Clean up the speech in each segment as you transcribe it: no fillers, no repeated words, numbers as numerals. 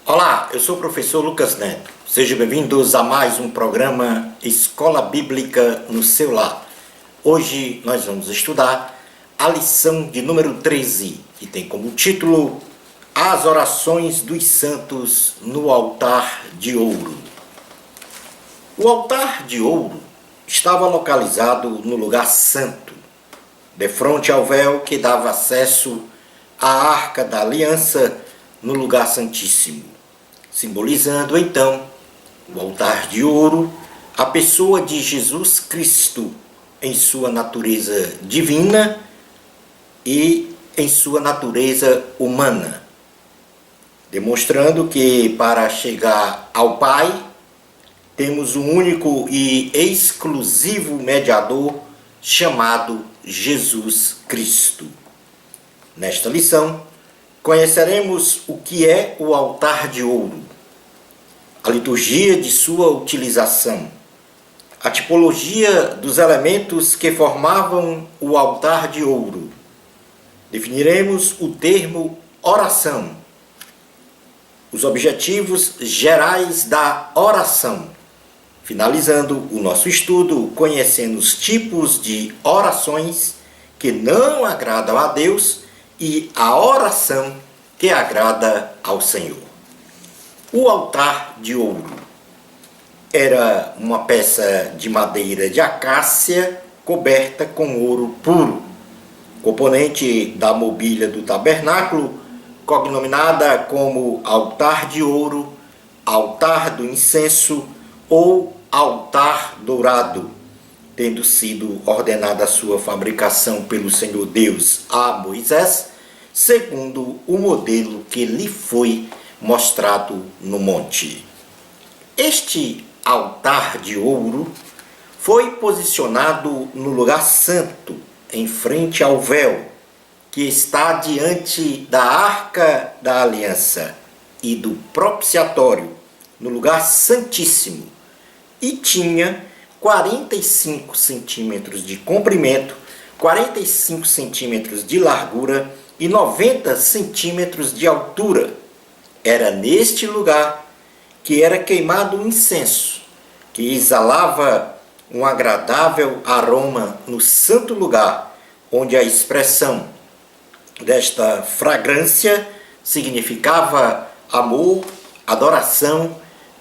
Olá, eu sou o professor Lucas Neto. Sejam bem-vindos a mais um programa Escola Bíblica no seu lar. Hoje nós vamos estudar a lição de número 13, que tem como título As Orações dos Santos no Altar de Ouro. O altar de ouro estava localizado no lugar santo, defronte ao véu que dava acesso à Arca da Aliança no lugar santíssimo, simbolizando então o altar de ouro, a pessoa de Jesus Cristo em sua natureza divina e em sua natureza humana, demonstrando que para chegar ao Pai temos um único e exclusivo mediador chamado Jesus Cristo. Nesta lição, conheceremos o que é o altar de ouro, a liturgia de sua utilização, a tipologia dos elementos que formavam o altar de ouro. Definiremos o termo oração, os objetivos gerais da oração, finalizando o nosso estudo conhecendo os tipos de orações que não agradam a Deus e a oração que agrada ao Senhor. O altar de ouro era uma peça de madeira de acácia coberta com ouro puro, componente da mobília do tabernáculo, cognominada como altar de ouro, altar do incenso ou altar dourado, tendo sido ordenada a sua fabricação pelo Senhor Deus a Moisés, segundo o modelo que lhe foi mostrado no monte. Este altar de ouro foi posicionado no lugar santo, em frente ao véu, que está diante da Arca da Aliança e do propiciatório, no lugar santíssimo, e tinha 45 centímetros de comprimento, 45 centímetros de largura e 90 centímetros de altura. Era neste lugar que era queimado um incenso, que exalava um agradável aroma no santo lugar, onde a expressão desta fragrância significava amor, adoração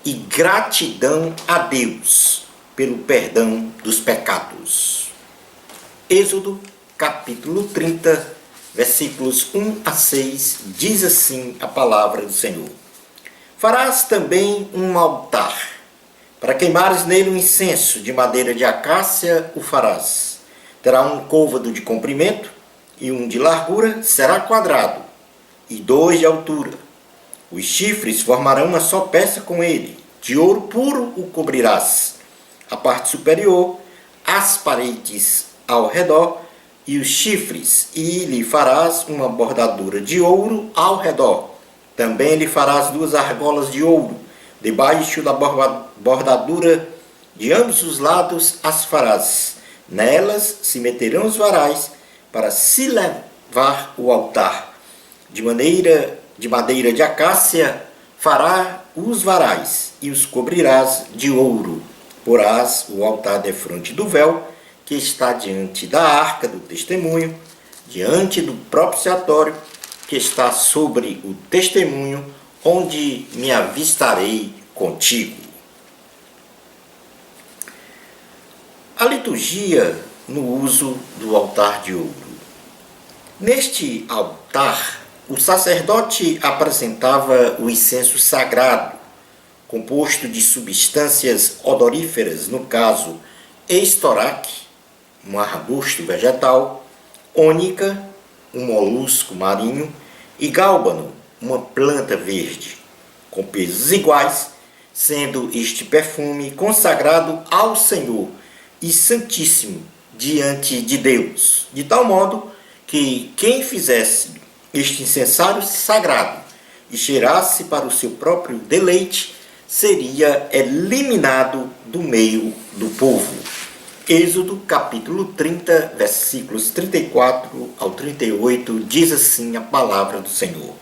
e gratidão a Deus pelo perdão dos pecados. Êxodo, capítulo 30, versículos 1 a 6, diz assim a palavra do Senhor. Farás também um altar, para queimares nele um incenso, de madeira de acácia o farás. Terá um côvado de comprimento e um de largura, será quadrado, e 2 de altura. Os chifres formarão uma só peça com ele, de ouro puro o cobrirás. A parte superior, as paredes ao redor e os chifres, e lhe farás uma bordadura de ouro ao redor. Também lhe farás 2 argolas de ouro, debaixo da bordadura de ambos os lados as farás. Nelas se meterão os varais para se levar o altar. De madeira de acácia fará os varais e os cobrirás de ouro. Porás o altar defronte do véu, que está diante da arca do testemunho, diante do propiciatório, que está sobre o testemunho, onde me avistarei contigo. A liturgia no uso do altar de ouro. Neste altar, o sacerdote apresentava o incenso sagrado, composto de substâncias odoríferas, no caso, estoraque, um arbusto vegetal, ônica, um molusco marinho, e gálbano, uma planta verde, com pesos iguais, sendo este perfume consagrado ao Senhor e santíssimo diante de Deus, de tal modo que quem fizesse este incensário sagrado e cheirasse para o seu próprio deleite, seria eliminado do meio do povo. Êxodo capítulo 30, versículos 34 ao 38, diz assim a palavra do Senhor.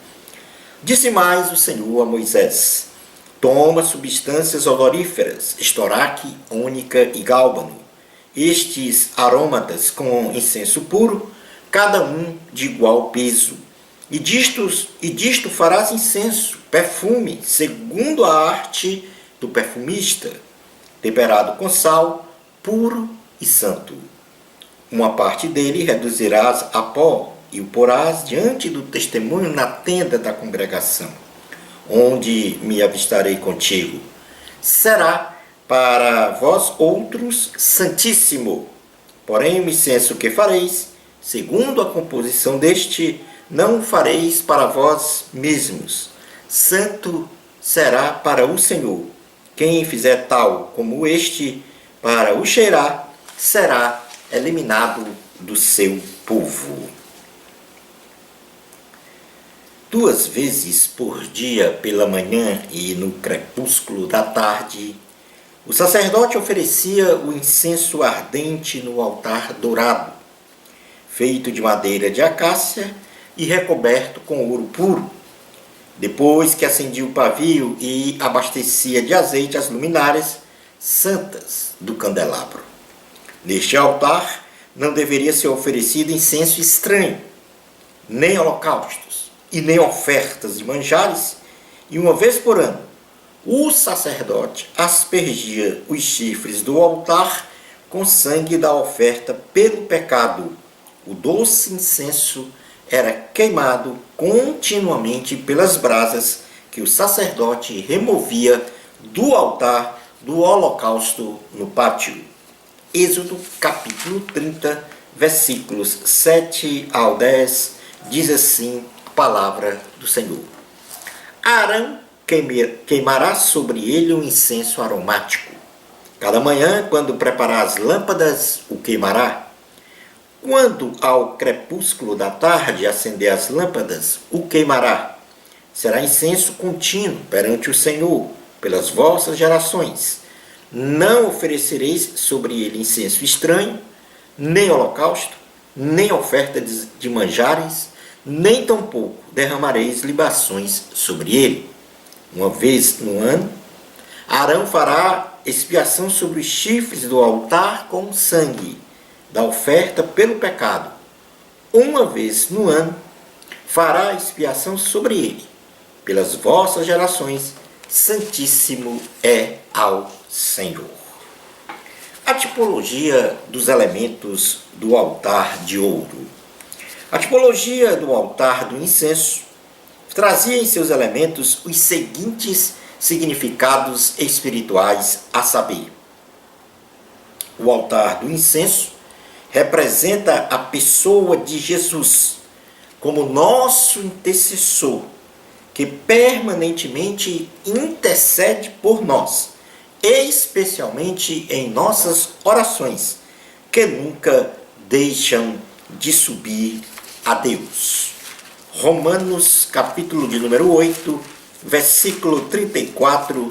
Disse mais o Senhor a Moisés: toma substâncias odoríferas, estoraque, ônica e gálbano, estes aromatas com incenso puro, cada um de igual peso. E disto farás incenso, perfume, segundo a arte do perfumista, temperado com sal, puro e santo. Uma parte dele reduzirás a pó e o porás diante do testemunho na tenda da congregação, onde me avistarei contigo. Será para vós outros santíssimo. Porém, o incenso que fareis, segundo a composição deste, não o fareis para vós mesmos. Santo será para o Senhor. Quem fizer tal como este, para o cheirar, será eliminado do seu povo. 2 vezes por dia, pela manhã e no crepúsculo da tarde, o sacerdote oferecia o incenso ardente no altar dourado, feito de madeira de acácia e recoberto com ouro puro. Depois que acendia o pavio e abastecia de azeite as luminárias santas do candelabro. Neste altar não deveria ser oferecido incenso estranho, nem holocaustos e nem ofertas de manjares, e uma vez por ano o sacerdote aspergia os chifres do altar com sangue da oferta pelo pecado. O doce incenso era queimado continuamente pelas brasas que o sacerdote removia do altar do holocausto no pátio. Êxodo capítulo 30, versículos 7 ao 10, diz assim a palavra do Senhor. Arão queimará sobre ele um incenso aromático. Cada manhã, quando preparar as lâmpadas, o queimará. Quando ao crepúsculo da tarde acender as lâmpadas, o queimará. Será incenso contínuo perante o Senhor, pelas vossas gerações. Não oferecereis sobre ele incenso estranho, nem holocausto, nem oferta de manjares, nem tampouco derramareis libações sobre ele. Uma vez no ano, Arão fará expiação sobre os chifres do altar com sangue da oferta pelo pecado. Uma vez no ano, fará expiação sobre ele. Pelas vossas gerações, santíssimo é ao Senhor. A tipologia dos elementos do altar de ouro. A tipologia do altar do incenso trazia em seus elementos os seguintes significados espirituais, a saber: o altar do incenso representa a pessoa de Jesus como nosso intercessor, que permanentemente intercede por nós, especialmente em nossas orações, que nunca deixam de subir a Deus. Romanos, capítulo de número 8, versículo 34,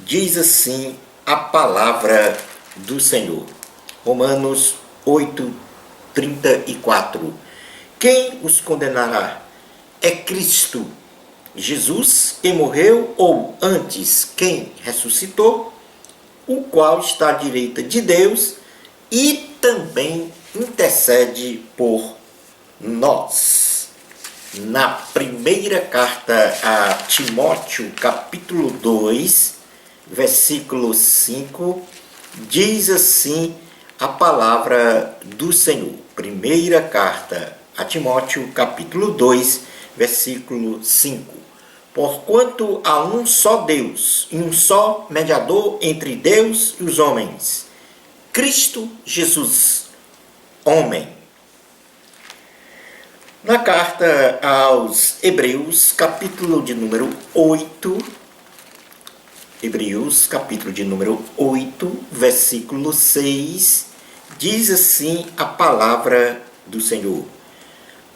diz assim a palavra do Senhor. Romanos 8, 34. Quem os condenará? É Cristo Jesus, quem morreu, ou antes, quem ressuscitou, o qual está à direita de Deus e também intercede por nós. Na primeira carta a Timóteo, capítulo 2, versículo 5, diz assim a palavra do Senhor. Primeira carta a Timóteo, capítulo 2, versículo 5. Porquanto há um só Deus e um só mediador entre Deus e os homens, Cristo Jesus, homem. Na carta aos Hebreus, capítulo de número 8, Hebreus, capítulo de número 8, versículo 6, diz assim a palavra do Senhor.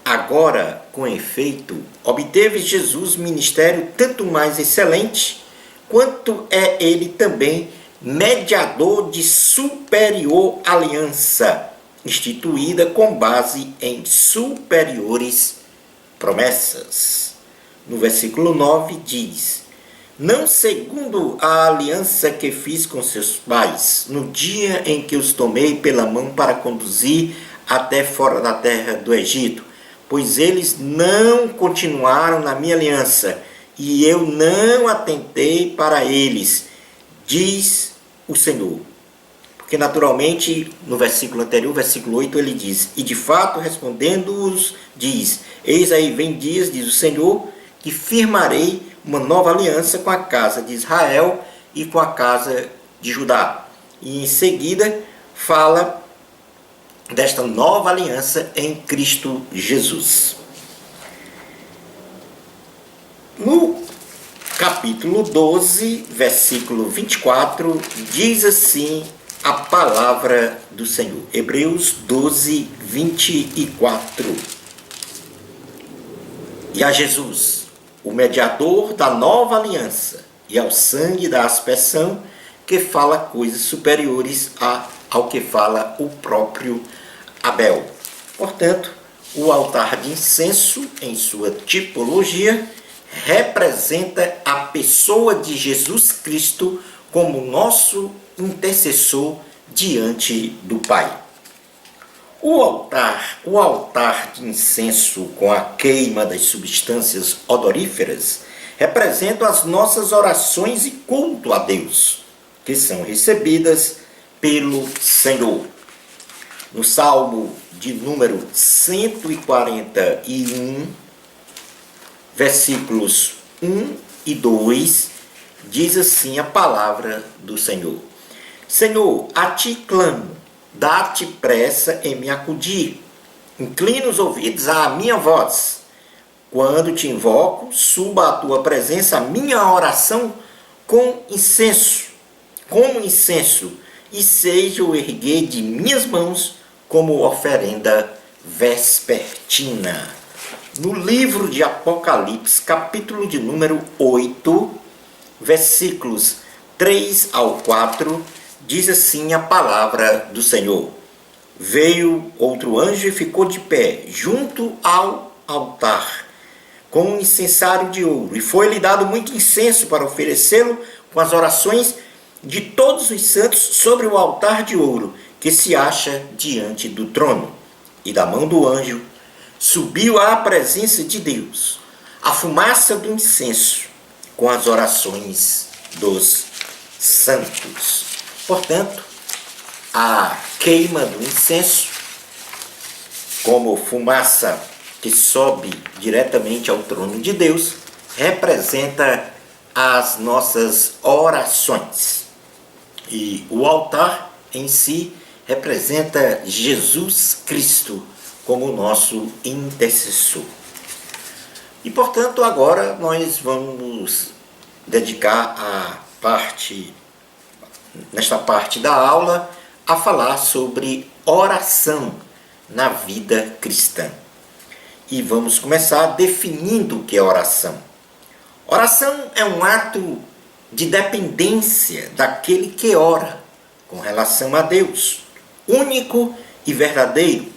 Agora, com efeito, obteve Jesus ministério tanto mais excelente, quanto é ele também mediador de superior aliança, instituída com base em superiores promessas. no versículo 9, diz: não segundo a aliança que fiz com seus pais, no dia em que os tomei pela mão para conduzir até fora da terra do Egito, pois eles não continuaram na minha aliança, e eu não atentei para eles, diz o Senhor. Porque naturalmente, no versículo anterior, versículo 8, ele diz: e de fato, respondendo-os, diz: eis aí vem dias, diz o Senhor, que firmarei uma nova aliança com a casa de Israel e com a casa de Judá. E em seguida fala desta nova aliança em Cristo Jesus. No capítulo 12, versículo 24, diz assim a palavra do Senhor. Hebreus 12, 24. E a Jesus, o mediador da nova aliança, e ao sangue da aspersão, que fala coisas superiores ao que fala o próprio Abel. Portanto, o altar de incenso, em sua tipologia, representa a pessoa de Jesus Cristo como nosso intercessor diante do Pai. O altar de incenso com a queima das substâncias odoríferas representa as nossas orações e culto a Deus, que são recebidas pelo Senhor. No Salmo de número 141, versículos 1 e 2, diz assim a palavra do Senhor: Senhor, a ti clamo, dá-te pressa em me acudir. Inclina os ouvidos à minha voz. Quando te invoco, suba à tua presença a minha oração como incenso, e seja o erguer de minhas mãos como oferenda vespertina. No livro de Apocalipse, capítulo de número 8, versículos 3 ao 4, diz assim a palavra do Senhor: veio outro anjo e ficou de pé junto ao altar, com um incensário de ouro, e foi-lhe dado muito incenso para oferecê-lo com as orações de todos os santos sobre o altar de ouro que se acha diante do trono. E da mão do anjo subiu à presença de Deus a fumaça do incenso com as orações dos santos. Portanto, a queima do incenso, como fumaça que sobe diretamente ao trono de Deus, representa as nossas orações. E o altar em si representa Jesus Cristo como nosso intercessor. E, portanto, agora nós vamos dedicar nesta parte da aula, a falar sobre oração na vida cristã. E vamos começar definindo o que é oração. Oração é um ato de dependência daquele que ora com relação a Deus, único e verdadeiro,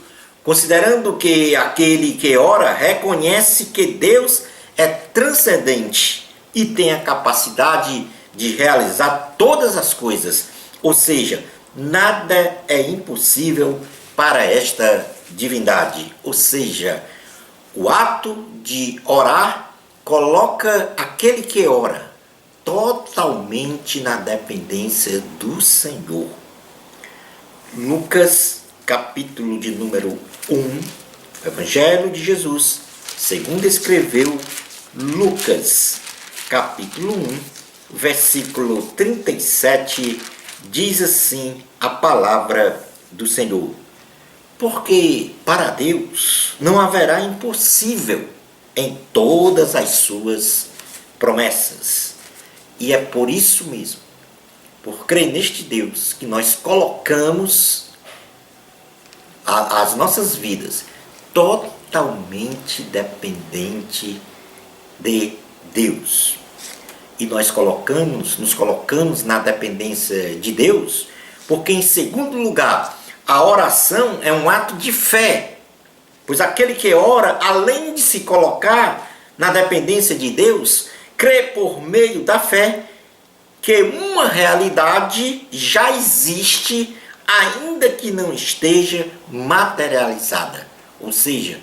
considerando que aquele que ora reconhece que Deus é transcendente e tem a capacidade de realizar todas as coisas, ou seja, nada é impossível para esta divindade. Ou seja, o ato de orar coloca aquele que ora totalmente na dependência do Senhor. Lucas, capítulo de número 1, Evangelho de Jesus, segundo escreveu Lucas, capítulo 1, versículo 37, diz assim a palavra do Senhor: porque para Deus não haverá impossível em todas as suas promessas. E é por isso mesmo, por crer neste Deus, que nós colocamos as nossas vidas totalmente dependente de Deus. E nós nos colocamos na dependência de Deus, porque, em segundo lugar, a oração é um ato de fé, pois aquele que ora, além de se colocar na dependência de Deus, crê por meio da fé que uma realidade já existe, ainda que não esteja materializada. Ou seja,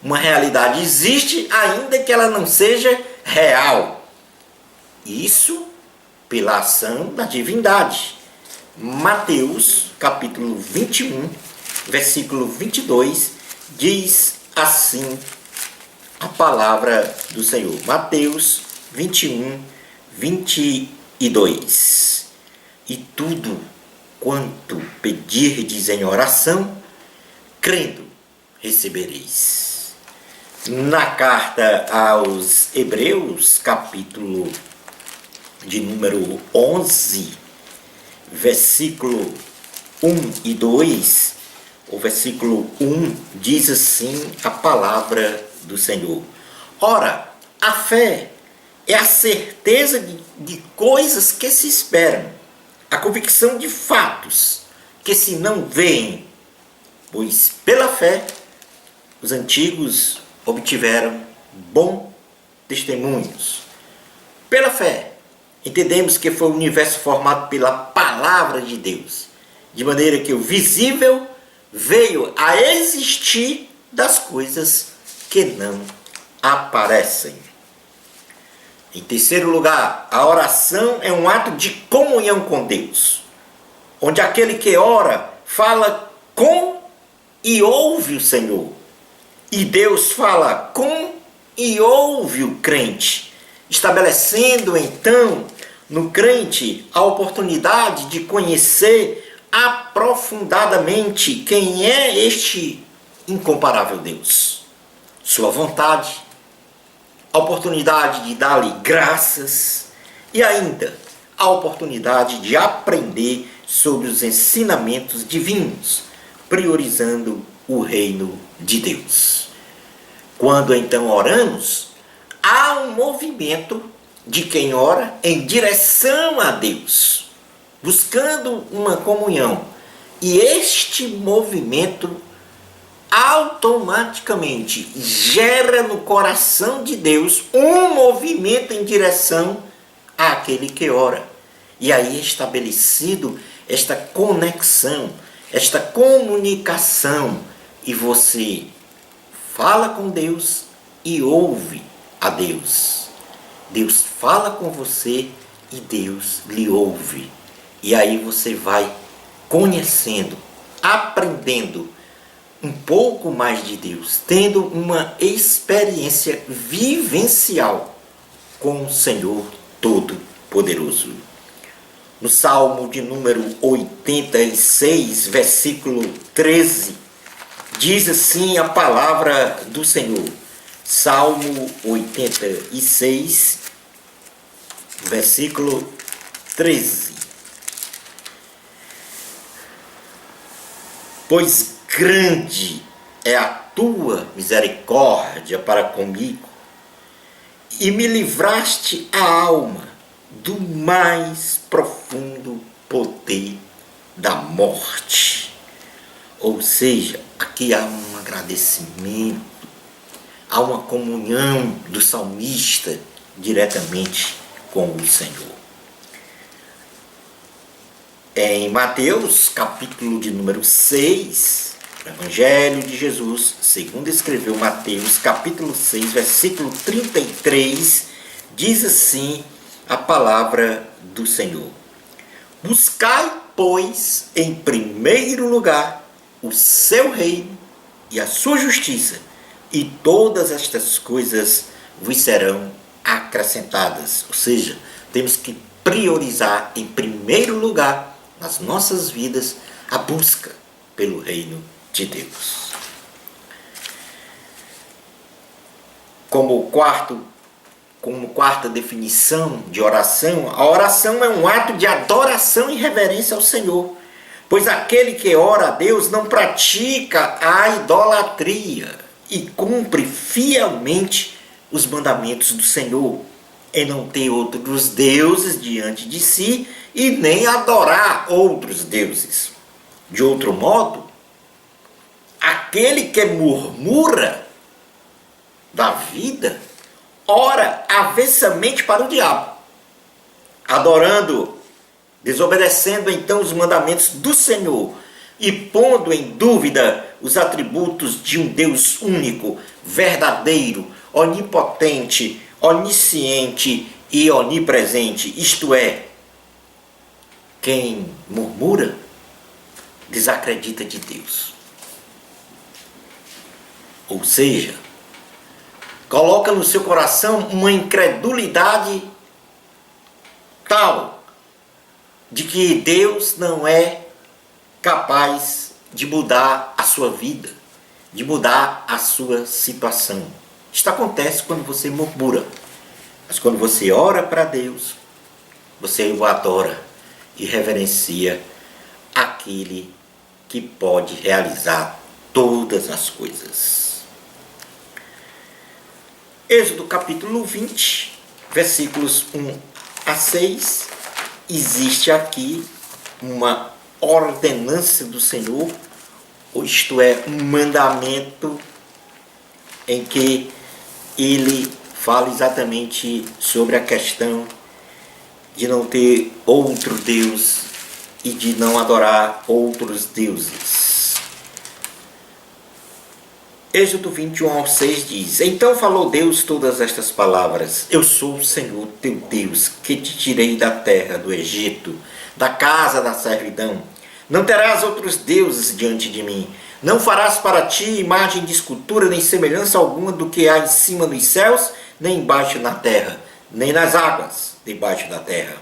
uma realidade existe, ainda que ela não seja real. Isso pela ação da divindade. Mateus, capítulo 21, versículo 22, diz assim a palavra do Senhor. Mateus 21, 22. E tudo quanto pedirdes em oração, crendo, recebereis. Na carta aos Hebreus, capítulo de número 11, versículo 1 e 2, o versículo 1 diz assim a palavra do Senhor. Ora, a fé é a certeza de coisas que se esperam, a convicção de fatos que se não veem, pois pela fé os antigos obtiveram bons testemunhos. Pela fé, entendemos que foi o universo formado pela palavra de Deus, de maneira que o visível veio a existir das coisas que não aparecem. Em terceiro lugar, a oração é um ato de comunhão com Deus, onde aquele que ora fala com e ouve o Senhor. E Deus fala com e ouve o crente, estabelecendo então no crente a oportunidade de conhecer aprofundadamente quem é este incomparável Deus, sua vontade, a oportunidade de dar-lhe graças e ainda a oportunidade de aprender sobre os ensinamentos divinos, priorizando o reino de Deus. Quando então oramos, há um movimento de quem ora em direção a Deus, buscando uma comunhão. E este movimento automaticamente gera no coração de Deus um movimento em direção àquele que ora. E aí é estabelecido esta conexão, esta comunicação, e você fala com Deus e ouve a Deus. Deus fala com você e Deus lhe ouve. E aí você vai conhecendo, aprendendo um pouco mais de Deus, tendo uma experiência vivencial com o Senhor Todo-Poderoso. No Salmo de número 86, versículo 13, diz assim a palavra do Senhor. Salmo 86, versículo 13. Pois grande é a tua misericórdia para comigo, e me livraste a alma do mais profundo poder da morte. Ou seja, aqui há um agradecimento, há uma comunhão do salmista diretamente com o Senhor. Em Mateus, capítulo de número 6, Evangelho de Jesus, segundo escreveu Mateus, capítulo 6, versículo 33, diz assim a palavra do Senhor. Buscai, pois, em primeiro lugar o seu reino e a sua justiça, e todas estas coisas vos serão acrescentadas. Ou seja, temos que priorizar em primeiro lugar nas nossas vidas a busca pelo reino de Deus. Como quarta definição de oração, a oração é um ato de adoração e reverência ao Senhor, pois aquele que ora a Deus não pratica a idolatria e cumpre fielmente os mandamentos do Senhor, em não ter outros deuses diante de si e nem adorar outros deuses. De outro modo, aquele que murmura da vida ora avessamente para o diabo, adorando, desobedecendo então os mandamentos do Senhor e pondo em dúvida os atributos de um Deus único, verdadeiro, onipotente, onisciente e onipresente, isto é, quem murmura desacredita de Deus. Ou seja, coloca no seu coração uma incredulidade tal de que Deus não é capaz de mudar a sua vida, de mudar a sua situação. Isto acontece quando você murmura, mas quando você ora para Deus, você o adora e reverencia aquele que pode realizar todas as coisas. Êxodo capítulo 20, versículos 1 a 6, existe aqui uma ordenança do Senhor, isto é, um mandamento em que ele fala exatamente sobre a questão de não ter outro Deus e de não adorar outros deuses. Êxodo 21 ao 6 diz: Então falou Deus todas estas palavras: Eu sou o Senhor teu Deus, que te tirei da terra do Egito, da casa da servidão. Não terás outros deuses diante de mim. Não farás para ti imagem de escultura, nem semelhança alguma do que há em cima nos céus, nem embaixo na terra, nem nas águas debaixo da terra.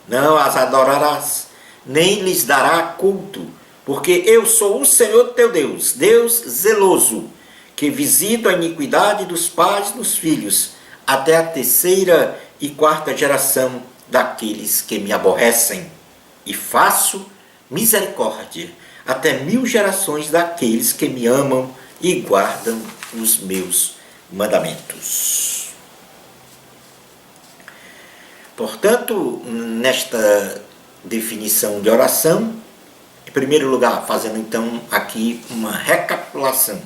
Não as adorarás, nem lhes dará culto, porque eu sou o Senhor teu Deus, Deus zeloso, que visito a iniquidade dos pais nos filhos, até a terceira e quarta geração daqueles que me aborrecem, e faço misericórdia até 1000 gerações daqueles que me amam e guardam os meus mandamentos. Portanto, nesta definição de oração, em primeiro lugar, fazendo então aqui uma recapitulação.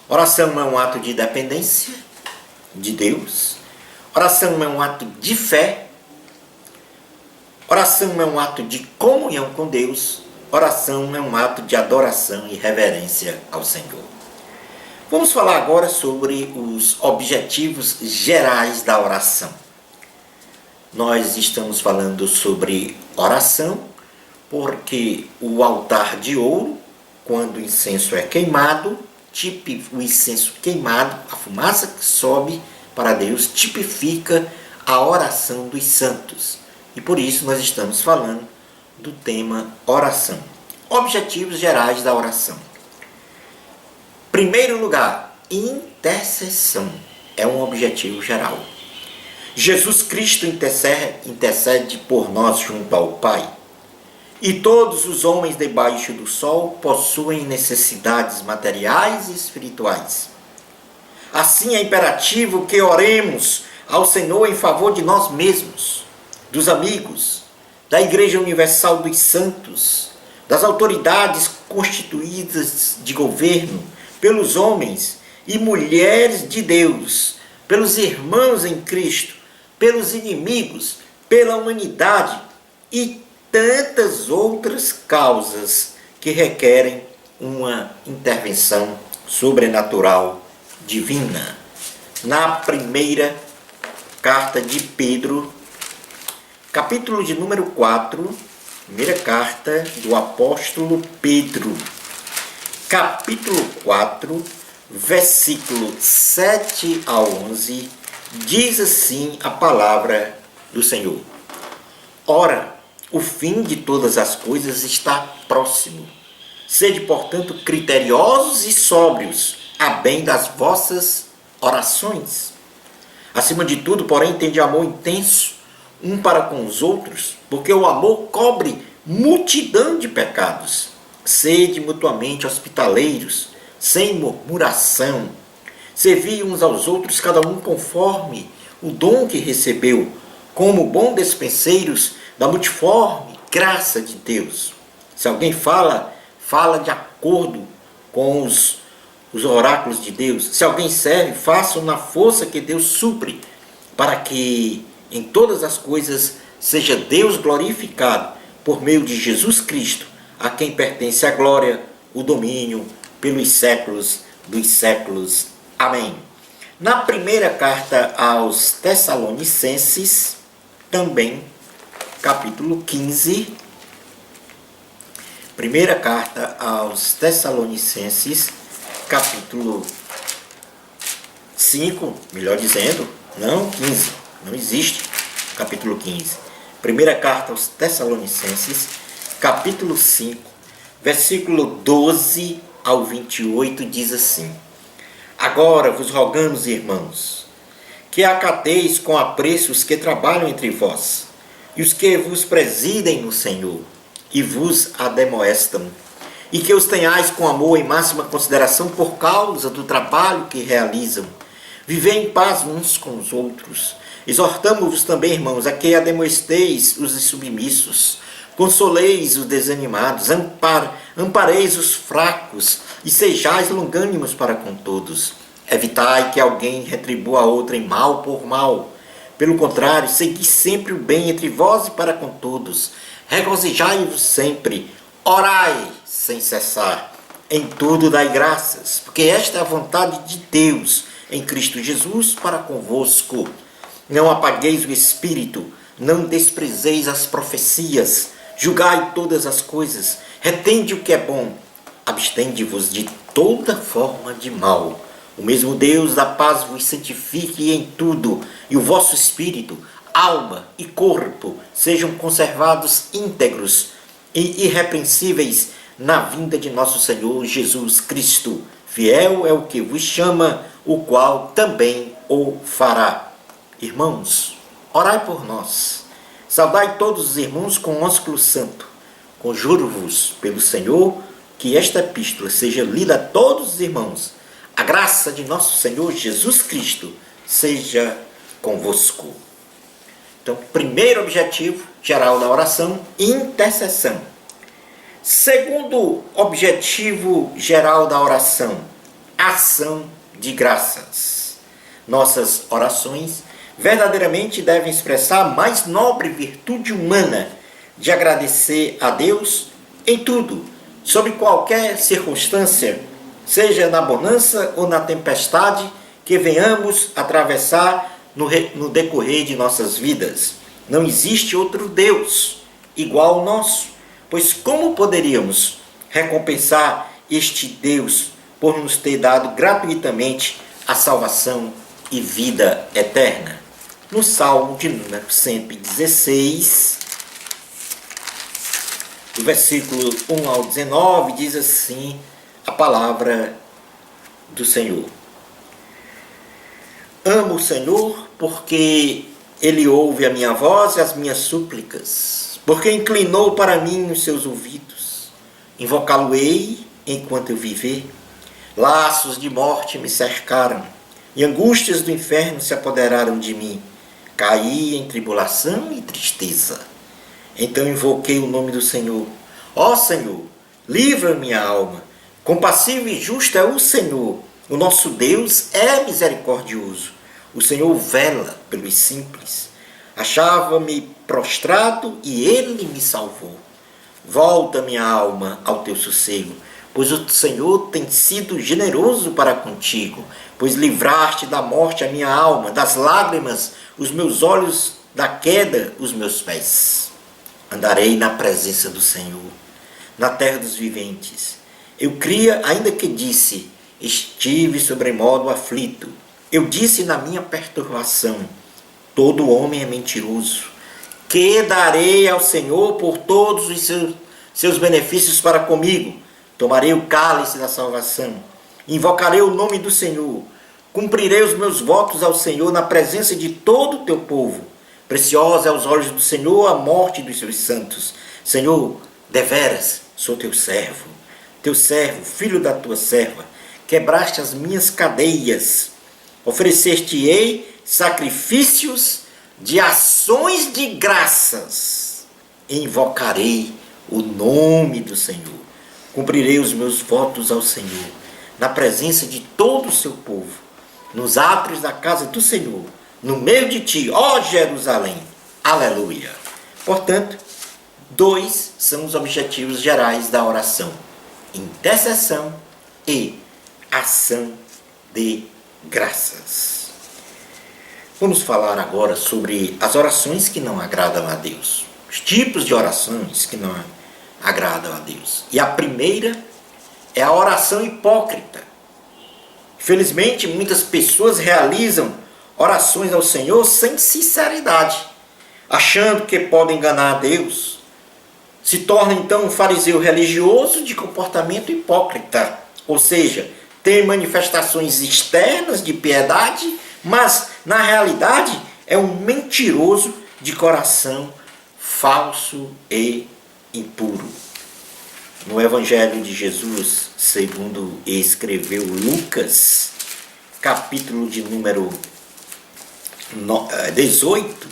Oração é um ato de dependência de Deus. Oração é um ato de fé. Oração é um ato de comunhão com Deus. Oração é um ato de adoração e reverência ao Senhor. Vamos falar agora sobre os objetivos gerais da oração. Nós estamos falando sobre oração porque o altar de ouro, quando o incenso é queimado, o incenso queimado, a fumaça que sobe para Deus, tipifica a oração dos santos. E por isso nós estamos falando do tema oração. Objetivos gerais da oração. Primeiro lugar, intercessão é um objetivo geral. Jesus Cristo intercede por nós junto ao Pai. E todos os homens debaixo do sol possuem necessidades materiais e espirituais. Assim é imperativo que oremos ao Senhor em favor de nós mesmos, dos amigos, da Igreja Universal dos Santos, das autoridades constituídas de governo, pelos homens e mulheres de Deus, pelos irmãos em Cristo, pelos inimigos, pela humanidade e tantas outras causas que requerem uma intervenção sobrenatural divina. Na primeira carta de Pedro, capítulo de número 4, primeira carta do apóstolo Pedro, capítulo 4, versículo 7 a 11, diz assim a palavra do Senhor: Ora, o fim de todas as coisas está próximo. Sede, portanto, criteriosos e sóbrios, a bem das vossas orações. Acima de tudo, porém, tende amor intenso um para com os outros, porque o amor cobre multidão de pecados. Sede mutuamente hospitaleiros, sem murmuração. Servi uns aos outros, cada um conforme o dom que recebeu, como bons despenseiros da multiforme graça de Deus. Se alguém fala de acordo com os oráculos de Deus. Se alguém serve, faça na força que Deus supre, para que em todas as coisas seja Deus glorificado por meio de Jesus Cristo, a quem pertence a glória, o domínio, pelos séculos dos séculos. Amém. Na primeira carta aos Tessalonicenses, também, capítulo 15, primeira carta aos Tessalonicenses, capítulo 5, melhor dizendo, não 15, não existe capítulo 15. Primeira carta aos Tessalonicenses, capítulo 5, versículo 12 ao 28, diz assim: Agora vos rogamos, irmãos, que acateis com apreço os que trabalham entre vós, e os que vos presidem no Senhor, e vos ademoestam, e que os tenhais com amor e máxima consideração por causa do trabalho que realizam. Vivei em paz uns com os outros. Exortamo-vos também, irmãos, a que ademoesteis os submissos, consoleis os desanimados, ampareis os fracos, e sejais longânimos para com todos. Evitai que alguém retribua a outrem mal por mal. Pelo contrário, segui sempre o bem entre vós e para com todos. Regozijai-vos sempre, orai sem cessar. Em tudo dai graças, porque esta é a vontade de Deus em Cristo Jesus para convosco. Não apagueis o espírito, não desprezeis as profecias, julgai todas as coisas, retende o que é bom, abstende-vos de toda forma de mal. O mesmo Deus da paz vos santifique em tudo, e o vosso espírito, alma e corpo sejam conservados íntegros e irrepreensíveis na vinda de nosso Senhor Jesus Cristo. Fiel é o que vos chama, o qual também o fará. Irmãos, orai por nós. Saudai todos os irmãos com o ósculo santo. Conjuro-vos pelo Senhor que esta epístola seja lida a todos os irmãos. A graça de nosso Senhor Jesus Cristo seja convosco. Então, primeiro objetivo geral da oração, intercessão. Segundo objetivo geral da oração, ação de graças. Nossas orações verdadeiramente devem expressar a mais nobre virtude humana de agradecer a Deus em tudo, sob qualquer circunstância, seja na bonança ou na tempestade que venhamos atravessar no decorrer de nossas vidas. Não existe outro Deus igual ao nosso, pois como poderíamos recompensar este Deus por nos ter dado gratuitamente a salvação e vida eterna? No Salmo de número 116, do versículo 1 ao 19, diz assim a palavra do Senhor. Amo o Senhor porque Ele ouve a minha voz e as minhas súplicas, porque inclinou para mim os seus ouvidos. Invocá-lo-ei enquanto eu viver. Laços de morte me cercaram, e angústias do inferno se apoderaram de mim. Caí em tribulação e tristeza. Então invoquei o nome do Senhor. Ó Senhor, livra minha alma. Compassivo e justo é o Senhor. O nosso Deus é misericordioso. O Senhor vela pelos simples. Achava-me prostrado e Ele me salvou. Volta minha alma ao teu sossego, pois o Senhor tem sido generoso para contigo, pois livraste da morte a minha alma, das lágrimas os meus olhos, da queda os meus pés. Andarei na presença do Senhor, na terra dos viventes. Eu cria, ainda que disse, estive sobremodo aflito. Eu disse na minha perturbação, todo homem é mentiroso. Que darei ao Senhor por todos os seus benefícios para comigo? Tomarei o cálice da salvação, invocarei o nome do Senhor, cumprirei os meus votos ao Senhor na presença de todo o teu povo. Preciosa é aos olhos do Senhor a morte dos seus santos. Senhor, deveras sou teu servo, filho da tua serva. Quebraste as minhas cadeias, oferecer-te-ei sacrifícios de ações de graças. Invocarei o nome do Senhor. Cumprirei os meus votos ao Senhor, na presença de todo o seu povo, nos átrios da casa do Senhor. no meio de ti, ó Jerusalém. Aleluia. Portanto, dois são os objetivos gerais da oração: intercessão e ação de graças. Vamos falar agora sobre as orações que não agradam a Deus. Os tipos de orações que não agradam a Deus. E a primeira é a oração hipócrita. Infelizmente, muitas pessoas realizam orações ao Senhor sem sinceridade, achando que podem enganar a Deus. Se torna então um fariseu religioso de comportamento hipócrita, ou seja, tem manifestações externas de piedade, mas na realidade é um mentiroso de coração falso e impuro. No Evangelho de Jesus, segundo escreveu Lucas, capítulo de número 18,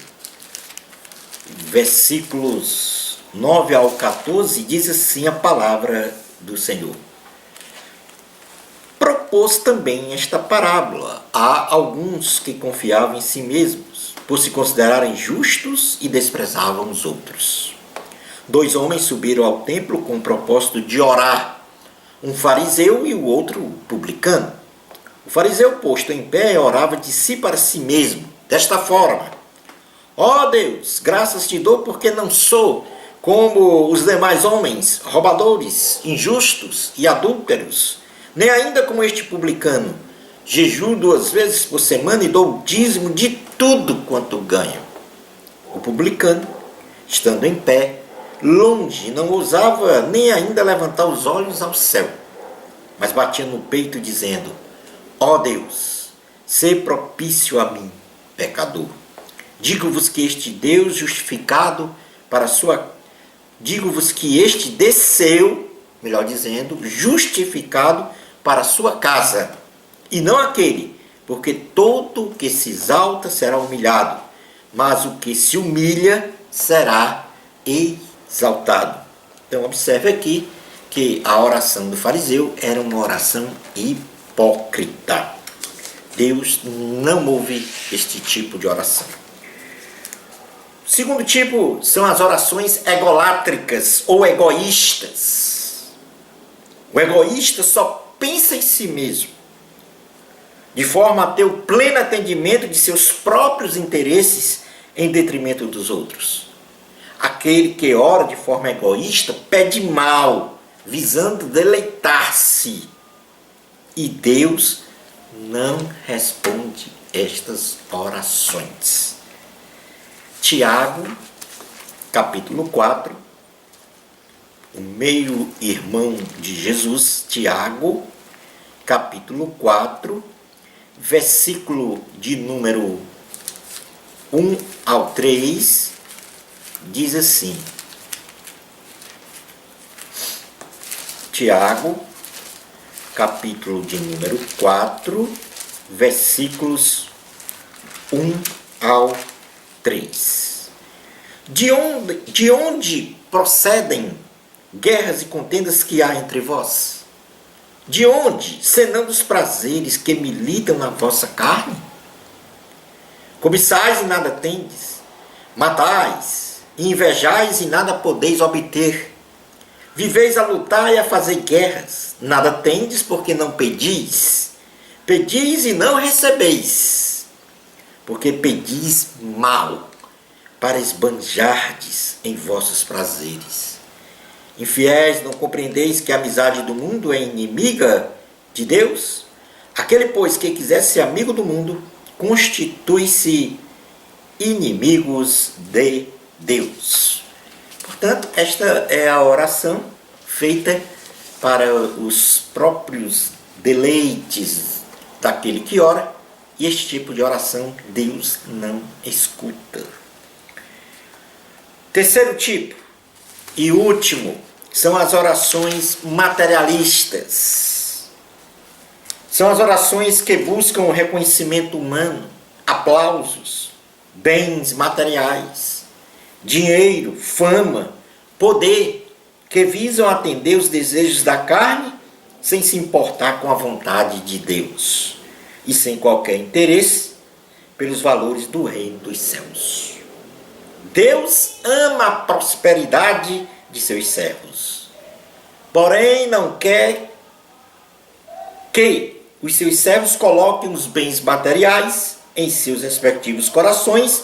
versículos 9 ao 14, diz assim a palavra do Senhor. Propôs também esta parábola a alguns que confiavam em si mesmos, por se considerarem justos e desprezavam os outros. 2 homens subiram ao templo com o propósito de orar, um fariseu e o outro publicano. O fariseu, posto em pé, orava de si para si mesmo, desta forma: ó Deus, graças te dou porque não sou como os demais homens, roubadores, injustos e adúlteros, nem ainda como este publicano. Jejuo 2 vezes por semana e dou o dízimo de tudo quanto ganho. O publicano, estando em pé, longe, não ousava nem ainda levantar os olhos ao céu, mas batia no peito dizendo: ó Deus, sê propício a mim, pecador. Digo-vos que este Deus justificado para digo-vos que este desceu, melhor dizendo, justificado para a sua casa, e não aquele, porque todo o que se exalta será humilhado, mas o que se humilha será exaltado. Então observe aqui que a oração do fariseu era uma oração hipócrita. Deus não ouve este tipo de oração. O segundo tipo são as orações egolátricas ou egoístas. O egoísta só pensa em si mesmo, de forma a ter o pleno atendimento de seus próprios interesses em detrimento dos outros. Aquele que ora de forma egoísta pede mal, visando deleitar-se. E Deus não responde estas orações. Tiago, capítulo 4, o meio-irmão de Jesus, Tiago, capítulo 4, versículo de número 1 ao 3, diz assim: Tiago, capítulo de número 4, versículos 1 ao 3. De onde procedem guerras e contendas que há entre vós? De onde, senão dos prazeres que militam na vossa carne? Cobiçais e nada tendes, matais e invejais e nada podeis obter. Viveis a lutar e a fazer guerras, nada tendes porque não pedis. Pedis e não recebeis, porque pedis mal, para esbanjardes em vossos prazeres. Infiéis, não compreendeis que a amizade do mundo é inimiga de Deus? Aquele, pois, que quiser ser amigo do mundo, constitui-se inimigos de Deus. Portanto, esta é a oração feita para os próprios deleites daquele que ora, e este tipo de oração Deus não escuta. Terceiro tipo e último são as orações materialistas. São as orações que buscam o reconhecimento humano, aplausos, bens materiais, dinheiro, fama, poder, que visam atender os desejos da carne sem se importar com a vontade de Deus e sem qualquer interesse pelos valores do reino dos céus. Deus ama a prosperidade de seus servos, porém não quer que os seus servos coloquem os bens materiais em seus respectivos corações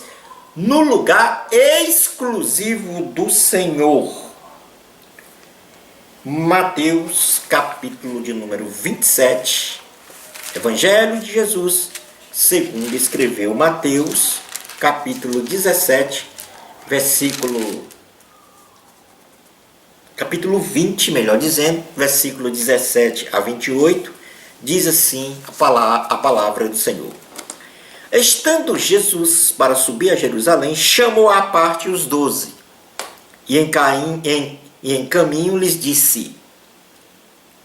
no lugar exclusivo do Senhor. Mateus, capítulo de número 27, Evangelho de Jesus, segundo escreveu Mateus, capítulo 17, capítulo 20, melhor dizendo, versículo 17 a 28, diz assim a palavra do Senhor. Estando Jesus para subir a Jerusalém, chamou à parte os 12, e em caminho lhes disse: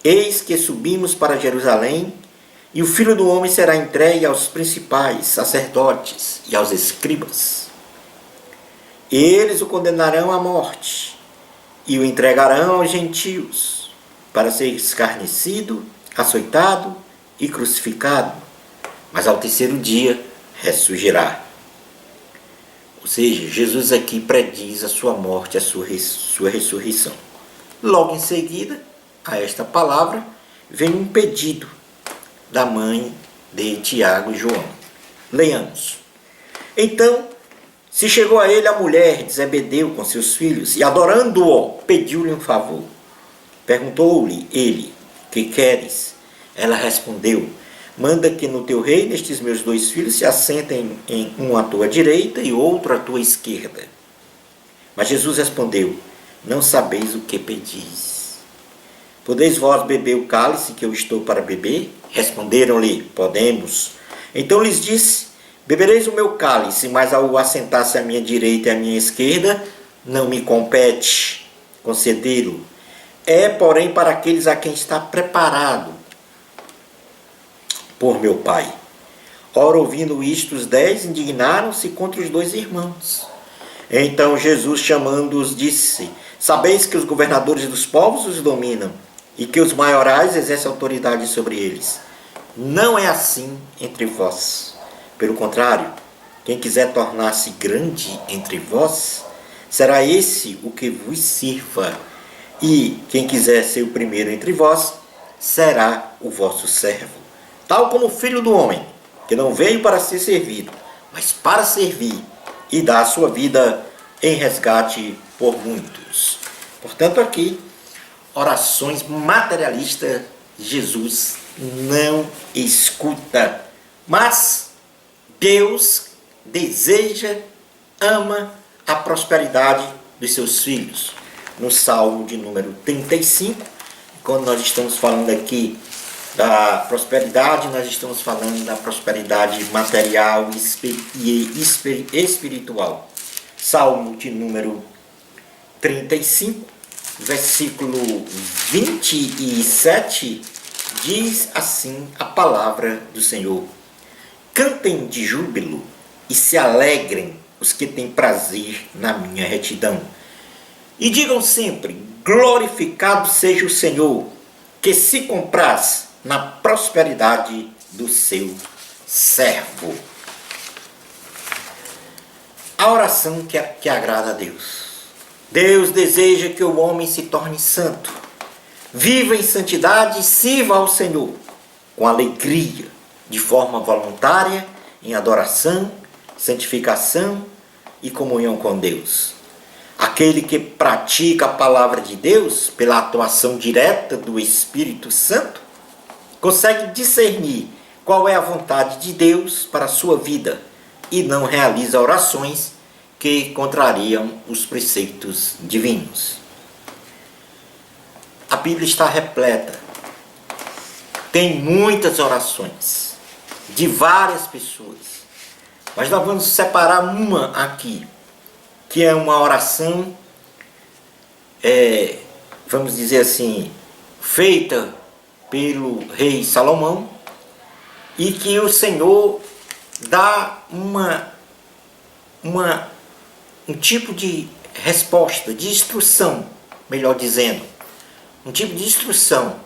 Eis que subimos para Jerusalém, e o Filho do Homem será entregue aos principais sacerdotes e aos escribas. Eles o condenarão à morte e o entregarão aos gentios, para ser escarnecido, açoitado e crucificado, mas ao terceiro dia ressurgirá. Ou seja, Jesus aqui prediz a sua morte, a sua ressurreição. Logo em seguida, a esta palavra, vem um pedido da mãe de Tiago e João. Leiamos. Então, se chegou a ele a mulher de Zebedeu com seus filhos, e adorando-o, pediu-lhe um favor. Perguntou-lhe ele: que queres? Ela respondeu: manda que no teu reino estes meus 2 filhos se assentem, em um à tua direita e outro à tua esquerda. Mas Jesus respondeu: não sabeis o que pedis. Podeis vós beber o cálice que eu estou para beber? Responderam-lhe: podemos. Então lhes disse: bebereis o meu cálice, mas ao assentar-se à minha direita e à minha esquerda, não me compete concedê-lo. É, porém, para aqueles a quem está preparado por meu Pai. Ora, ouvindo isto, os 10 indignaram-se contra os 2 irmãos. Então Jesus, chamando-os, disse: sabeis que os governadores dos povos os dominam, e que os maiorais exercem autoridade sobre eles. Não é assim entre vós. Pelo contrário, quem quiser tornar-se grande entre vós, será esse o que vos sirva. E quem quiser ser o primeiro entre vós, será o vosso servo. Tal como o Filho do Homem, que não veio para ser servido, mas para servir e dar a sua vida em resgate por muitos. Portanto, aqui, orações materialistas, Jesus não escuta. Mas Deus deseja, ama a prosperidade dos seus filhos. No Salmo de número 35, quando nós estamos falando aqui da prosperidade, nós estamos falando da prosperidade material e espiritual. Salmo de número 35, versículo 27, diz assim a palavra do Senhor: cantem de júbilo e se alegrem os que têm prazer na minha retidão. E digam sempre: glorificado seja o Senhor, que se compraz na prosperidade do seu servo. A oração que agrada a Deus. Deus deseja que o homem se torne santo, viva em santidade e sirva ao Senhor com alegria, de forma voluntária, em adoração, santificação e comunhão com Deus. Aquele que pratica a palavra de Deus pela atuação direta do Espírito Santo consegue discernir qual é a vontade de Deus para a sua vida e não realiza orações que contrariam os preceitos divinos. A Bíblia está repleta. Tem muitas orações de várias pessoas. Mas nós vamos separar uma aqui, que é uma oração, vamos dizer assim, feita pelo rei Salomão, e que o Senhor dá um tipo de resposta, de instrução, melhor dizendo, um tipo de instrução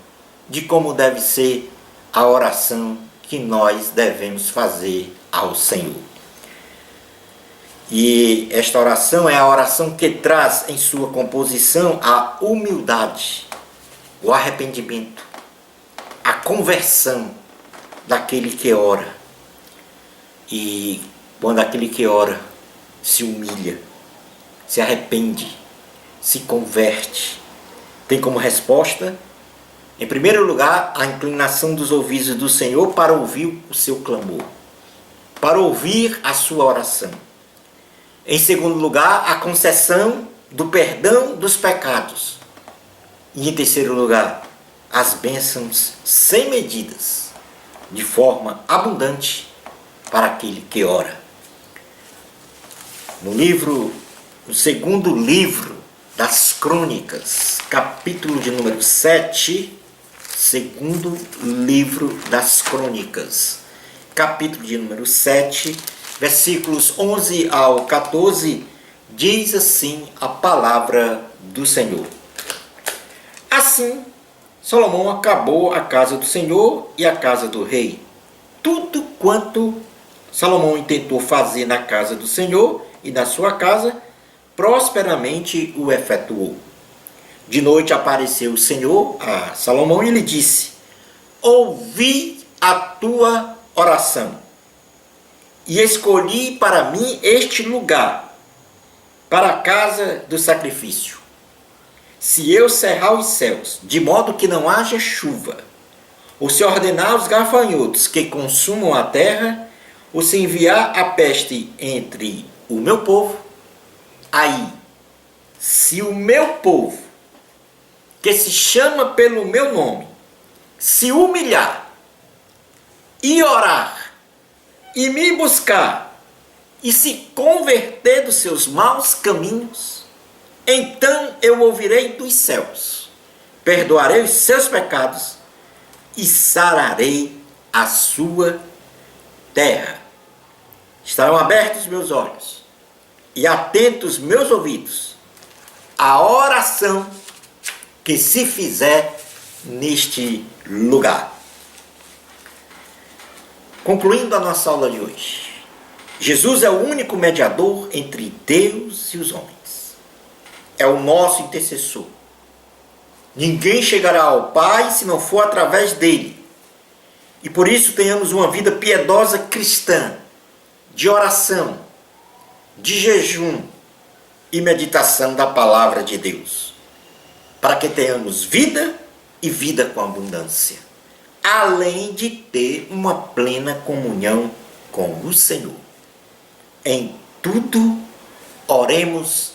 de como deve ser a oração que nós devemos fazer ao Senhor. E esta oração é a oração que traz em sua composição a humildade, o arrependimento, a conversão daquele que ora. E quando aquele que ora se humilha, se arrepende, se converte, tem como resposta, em primeiro lugar, a inclinação dos ouvidos do Senhor para ouvir o seu clamor, para ouvir a sua oração. Em segundo lugar, a concessão do perdão dos pecados. E em terceiro lugar, as bênçãos sem medidas, de forma abundante para aquele que ora. No segundo livro das Crônicas, capítulo de número 7, segundo livro das Crônicas, capítulo de número 7, versículos 11 ao 14, diz assim a palavra do Senhor. Assim, Salomão acabou a casa do Senhor e a casa do rei. Tudo quanto Salomão intentou fazer na casa do Senhor e na sua casa, prosperamente o efetuou. De noite apareceu o Senhor a Salomão e lhe disse: ouvi a tua oração e escolhi para mim este lugar, para a casa do sacrifício. Se eu cerrar os céus, de modo que não haja chuva, ou se ordenar os gafanhotos que consumam a terra, ou se enviar a peste entre o meu povo, aí, se o meu povo, que se chama pelo meu nome, se humilhar e orar e me buscar e se converter dos seus maus caminhos, então eu ouvirei dos céus, perdoarei os seus pecados e sararei a sua terra. Estarão abertos meus olhos e atentos meus ouvidos à oração que se fizer neste lugar. Concluindo a nossa aula de hoje, Jesus é o único mediador entre Deus e os homens. É o nosso intercessor. Ninguém chegará ao Pai se não for através dele. E por isso tenhamos uma vida piedosa cristã, de oração, de jejum e meditação da palavra de Deus, para que tenhamos vida e vida com abundância, além de ter uma plena comunhão com o Senhor. Em tudo, oremos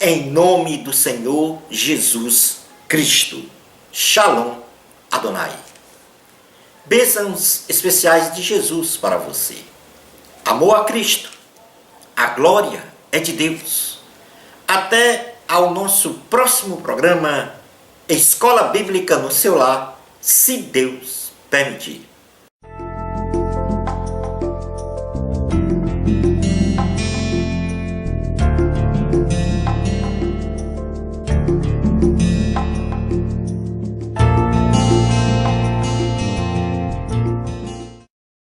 em nome do Senhor Jesus Cristo. Shalom Adonai. Bênçãos especiais de Jesus para você. Amor a Cristo. A glória é de Deus. Até ao nosso próximo programa Escola Bíblica no seu lar, se Deus permitir.